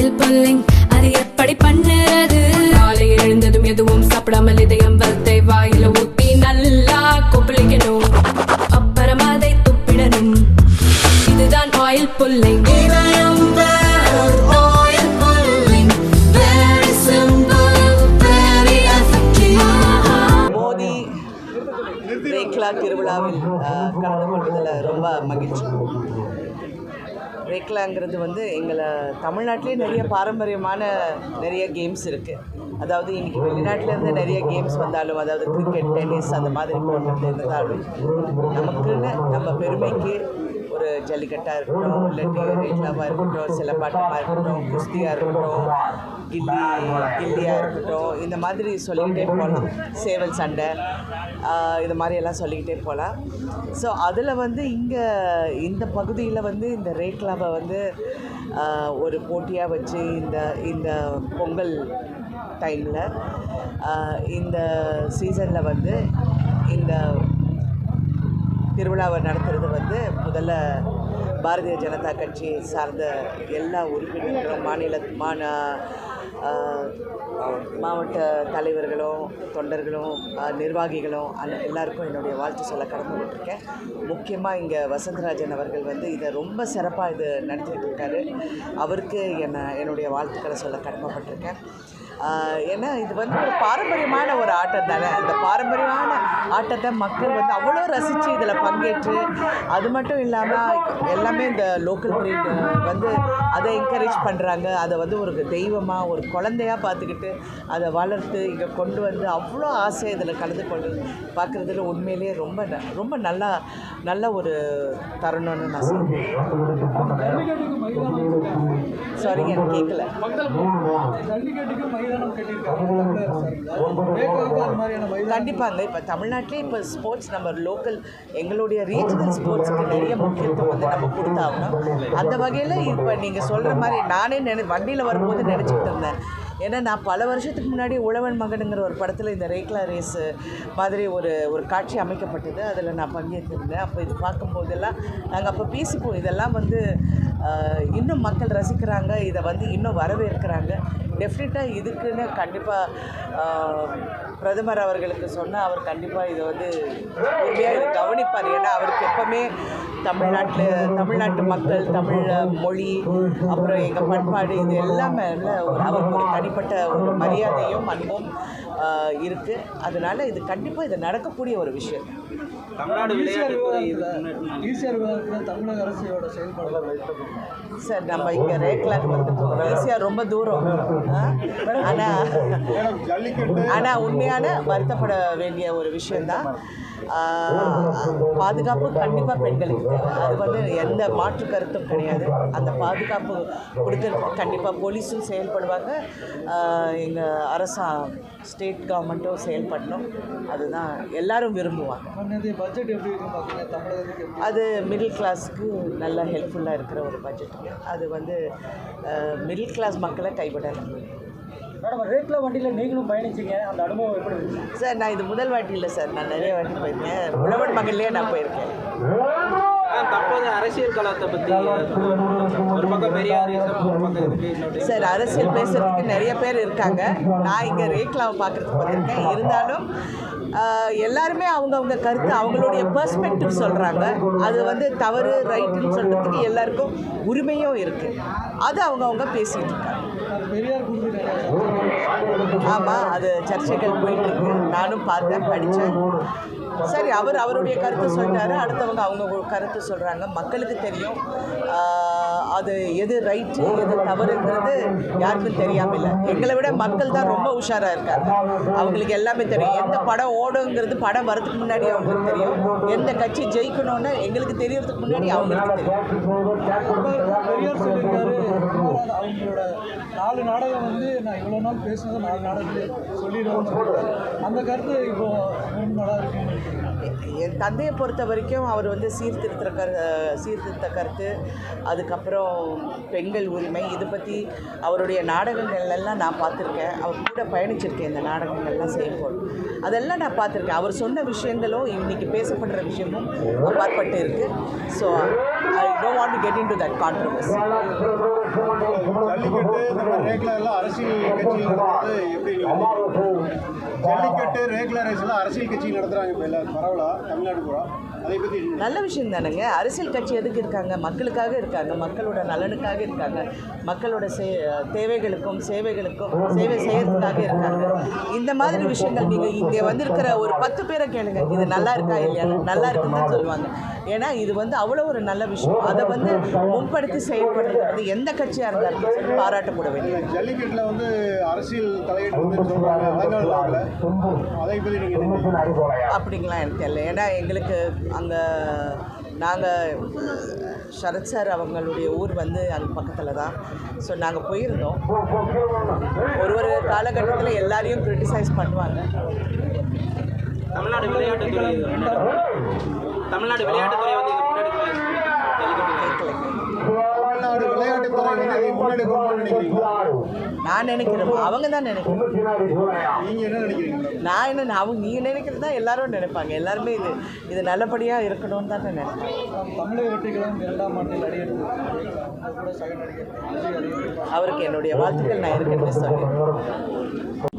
Oil pulling அது எப்படி பண்ணுறது? காலையில் எழுந்ததும் எதுவும் சாப்பிடாமல் இதயம் வளர்த்தை வாயில ஊத்தி நல்லா கொப்பளிக்கணும், அப்புறம் அதை துப்பிடணும். இதுதான் ஆயில் புல்லிங். மோதி ரேக்லா திருவிழாவில் கலந்து கொள்வதில் ரொம்ப மகிழ்ச்சி. ரேக்லாங்கிறது வந்து எங்களை தமிழ்நாட்டிலே நிறைய பாரம்பரியமான நிறைய கேம்ஸ் இருக்குது. அதாவது இன்றைக்கி வெளிநாட்டிலேருந்து நிறைய கேம்ஸ் வந்தாலும், அதாவது கிரிக்கெட், டென்னிஸ் அந்த மாதிரி போன்றது இருந்தாலும், நமக்குன்னு நம்ம பெருமைக்கு ஒரு ஜல்லிக்கட்டாக இருக்கட்டும், இல்லாட்டி ரேக்லாவாக இருக்கட்டும், சிலம்பாட்டமாக இருக்கட்டும், குஸ்தியாக இருக்கட்டும், கில்லியாக இருக்கட்டும், இந்த மாதிரி சொல்லிக்கிட்டே போகலாம். சேவல் சண்டை இது மாதிரியெல்லாம் சொல்லிக்கிட்டே போகலாம். ஸோ அதில் வந்து இங்கே இந்த பகுதியில் வந்து இந்த ரேக்லாவை வந்து ஒரு போட்டியாக வச்சு இந்த பொங்கல் டைமில் இந்த சீசனில் வந்து இந்த திருவிழாவை நடத்துறது வந்து முதல்ல பாரதிய ஜனதா கட்சியை சார்ந்த எல்லா உறுப்பினர்களும் மாவட்ட தலைவர்களும் தொண்டர்களும் நிர்வாகிகளும் எல்லாருக்கும் என்னுடைய வாழ்த்து சொல்ல கடமைப்பட்டிருக்கேன். முக்கியமாக இங்கே வசந்தராஜன் அவர்கள் வந்து இதை ரொம்ப சிறப்பாக இது நடத்திக்கிட்டு இருக்காரு. அவருக்கு என்னுடைய வாழ்த்துக்களை சொல்ல கடமைப்பட்டிருக்கேன். ஏன்னா இது வந்து ஒரு பாரம்பரியமான ஒரு ஆட்டம் தானே. அந்த பாரம்பரியமான ஆட்டத்தை மக்கள் வந்து அவ்வளோ ரசித்து இதில் பங்கேற்று, அது மட்டும் இல்லாமல் எல்லாமே இந்த லோக்கல் ப்ரீட் வந்து அதை என்கரேஜ் பண்ணுறாங்க. அதை வந்து ஒரு தெய்வமாக ஒரு குழந்தையாக பார்த்துக்கிட்டு அதை வளர்த்து இங்கே கொண்டு வந்து அவ்வளோ ஆசையாக இதில் கலந்து கொண்டு பார்க்குறதுல உண்மையிலேயே ரொம்ப நல்ல ஒரு தருணம்னு நான் சொல்லுவேன். சாரிங்க, எனக்கு கேட்கல. கண்டிப்பாங்க. இப்போ தமிழ்நாட்டிலே இப்போ ஸ்போர்ட்ஸ் நம்ம லோக்கல் எங்களுடைய ரீஜனல் ஸ்போர்ட்ஸுக்கு நிறைய முக்கியத்துவம் வந்து நம்ம கொடுத்தாகணும். அந்த வகையில் இப்போ நீங்கள் சொல்கிற மாதிரி நானே வண்டியில் வரும்போது நினச்சிக்கிட்டு இருந்தேன். ஏன்னா நான் பல வருஷத்துக்கு முன்னாடி உழவன் மகனுங்கிற ஒரு படத்தில் இந்த ரேக்லா ரேஸு மாதிரி ஒரு காட்சி அமைக்கப்பட்டது. அதில் நான் பங்கேற்றிருந்தேன். அப்போ இது பார்க்கும்போதெல்லாம் நாங்கள் அப்போ பேசிப்போம், இதெல்லாம் வந்து இன்னும் மக்கள் ரசிக்கிறாங்க, இதை வந்து இன்னும் வரவேற்கிறாங்க. டெஃபினட்டாக இதுக்குன்னு கண்டிப்பாக பிரதமர் அவர்களுக்கு சொன்னால் அவர் கண்டிப்பாக இதை வந்து உண்மையாக இதை கவனிப்பார். ஏன்னா அவருக்கு எப்போவுமே தமிழ்நாட்டு மக்கள், தமிழ் மொழி, அப்புறம் எங்கள் பண்பாடு, இது எல்லாமே அவருக்கு ஒரு தனிப்பட்ட ஒரு மரியாதையும் அன்பும் இருக்குது. அதனால் இது கண்டிப்பாக இது நடக்கக்கூடிய ஒரு விஷயம். தமிழ்நாடு தமிழக அரசோட செயல்பாடு சார், நம்ம இங்கே ரேக்லாக்கு வந்து ஈஸியாக ரொம்ப தூரம். ஆனால் உண்மையான வருத்தப்பட வேண்டிய ஒரு விஷயந்தான். பாதுகாப்பு கண்டிப்பாக பெண்களுக்கு தேவை. அது வந்து எந்த மாற்று கருத்தும் கிடையாது. அந்த பாதுகாப்பு கொடுக்கறதுக்கு கண்டிப்பாக போலீஸும் செயல்படுவாங்க, எங்கள் ஸ்டேட் கவர்மெண்ட்டும் செயல்படணும். அதுதான் எல்லாரும் விரும்புவாங்க. பட்ஜெட் எப்படி தமிழகத்துக்கு? அது மிடில் கிளாஸுக்கு நல்ல ஹெல்ப்ஃபுல்லாக இருக்கிற ஒரு பட்ஜெட்டுங்க. அது வந்து மிடில் கிளாஸ் மக்களை கைவிடலாம். மேடம், ரேக்லா வண்டியில் நீங்களும் பயணிச்சிங்க, அந்த அனுபவம் எப்படி இருக்கு சார்? நான் இது முதல் வாட்டி இல்லை சார், நான் நிறைய வாட்டி போயிருக்கேன். உழவன் மகள்லேயே நான் போயிருக்கேன். தற்போது அரசியல் களத்தை பற்றி ஒரு பக்கம் பெரியார் சார், அரசியல் பேசுகிறதுக்கு நிறைய பேர் இருக்காங்க. நான் இங்கே ரேக்லாவை பார்க்குறதுக்கு வந்திருக்கேன். இருந்தாலும் எல்லாருமே அவங்கவுங்க கருத்து, அவங்களுடைய பெர்ஸ்பெக்டிவ் சொல்கிறாங்க. அது வந்து தவறு ரைட்டுன்னு சொல்கிறதுக்கு எல்லாருக்கும் உரிமையும் இருக்குது. அது அவங்கவுங்க பேசிகிட்டு இருக்காங்க. ஆமாம், அது சர்ச்சைகள் போயிட்டுருக்கு. நானும் பார்த்தேன், படித்தேன். சரி, அவருடைய கருத்து சொல்லிட்டாரு, அடுத்தவங்க அவங்க கருத்து சொல்கிறாங்க. மக்களுக்கு தெரியும் அது எது ரைட்டு எது தவறுங்கிறது யாருக்கும் தெரியாமல் இல்லை. எங்களை விட மக்கள் தான் ரொம்ப உஷாராக இருக்காங்க. அவங்களுக்கு எல்லாமே தெரியும். எந்த படம் ஓடுங்கிறது படம் வரதுக்கு முன்னாடி அவங்களுக்கு தெரியும். எந்த கட்சி ஜெயிக்கணும்னு எங்களுக்கு தெரியறதுக்கு முன்னாடி அவங்களுக்கு தெரியும். பெரியார் சொல்லியிருக்காரு, அவங்களோட 4 நாடகம் வந்து நான் இவ்வளோ நாள் பேசினதை 4 நாடகத்தில் சொல்லிடுவோம். அந்த கருத்து இப்போ நல்லா இருக்குன்னு என் தந்தையை பொறுத்த வரைக்கும் அவர் வந்து சீர்திருத்த கருத்து, அதுக்கப்புறம் பெண்கள் உரிமை, இது பற்றி அவருடைய நாடகங்கள்லாம் நான் பார்த்துருக்கேன். அவர் கூட பயணிச்சிருக்கேன். இந்த நாடகங்கள்லாம் செய்யும்போது அதெல்லாம் நான் பார்த்துருக்கேன். அவர் சொன்ன விஷயங்களும் இன்றைக்கி பேசப்படுற விஷயமும் அப்பாற்பட்டு இருக்குது. So I don't want to get in to that controversy. Jallikattu இந்த மாதிரி ரேக்லா எல்லாம் அரசியல் கட்சியில் நடத்துறது எப்படி ஜல்லிக்கட்டு ரேக்லா ரேஸ் எல்லாம் அரசியல் கட்சி நடத்துகிறாங்க இப்போ எல்லாம் பரவலாக தமிழ்நாடு பூரா அதை பற்றி நல்ல விஷயம் தானேங்க. அரசியல் கட்சி எதுக்கு இருக்காங்க? மக்களுக்காக இருக்காங்க, மக்களோட நலனுக்காக இருக்காங்க, மக்களோட தேவைகளுக்கும் சேவைகளுக்கும் சேவை செய்யறதுக்காக இருக்காங்க. இந்த மாதிரி விஷயங்கள் நீங்கள் இங்கே வந்திருக்கிற ஒரு 10 பேரை கேளுங்க, இது நல்லா இருக்கா இல்லையா, நல்லா இருக்குன்னு தான் சொல்லுவாங்க. ஏன்னா இது வந்து அவ்வளோ ஒரு நல்ல விஷயம். அதை வந்து முன்படுத்தி செயல்படுறது வந்து எந்த கட்சியாக இருந்தாலும் சரி பாராட்டப்பட வேண்டியது. ஜல்லிக்கட்டில் வந்து அரசியல் தலையிட்டு சொல்கிறாங்க அலங்காநல்லூரில், அதை பற்றி நீங்கள் அப்படிங்களா எனக்கு தெரியல. ஏன்னா எங்களுக்கு அங்கே நாங்கள் சரத் சார் அவங்களுடைய ஊர் வந்து அங்கே பக்கத்தில் தான். ஸோ நாங்கள் போயிருந்தோம். ஒரு காலகட்டத்தில் எல்லாரையும் கிரிட்டிசைஸ் பண்ணுவாங்க. தமிழ்நாடு விளையாட்டுத்துறை வந்து இது முன்னாடி தமிழ்நாடு விளையாட்டுத்துறை வந்து முன்னாடி கொண்டு நினைக்கிறீங்களா? நான் நினைக்கிறேன், அவங்க தான் நினைக்கிறேன். நீங்கள் என்ன நினைக்கிறீங்க? நான் என்ன, அவங்க நீங்கள் நினைக்கிறது தான் எல்லாரும் நினைப்பாங்க. எல்லாருமே இது நல்லபடியாக இருக்கணும்னு தான் நினைப்பேன். தமிழக வெற்றிகளும் 2ஆம் ஆண்டில் அடியெடுத்து அது கூட சக நடிகர் அவருக்கு என்னுடைய வாழ்த்துக்கள் நான் ஏற்கனவே சொன்னேன்.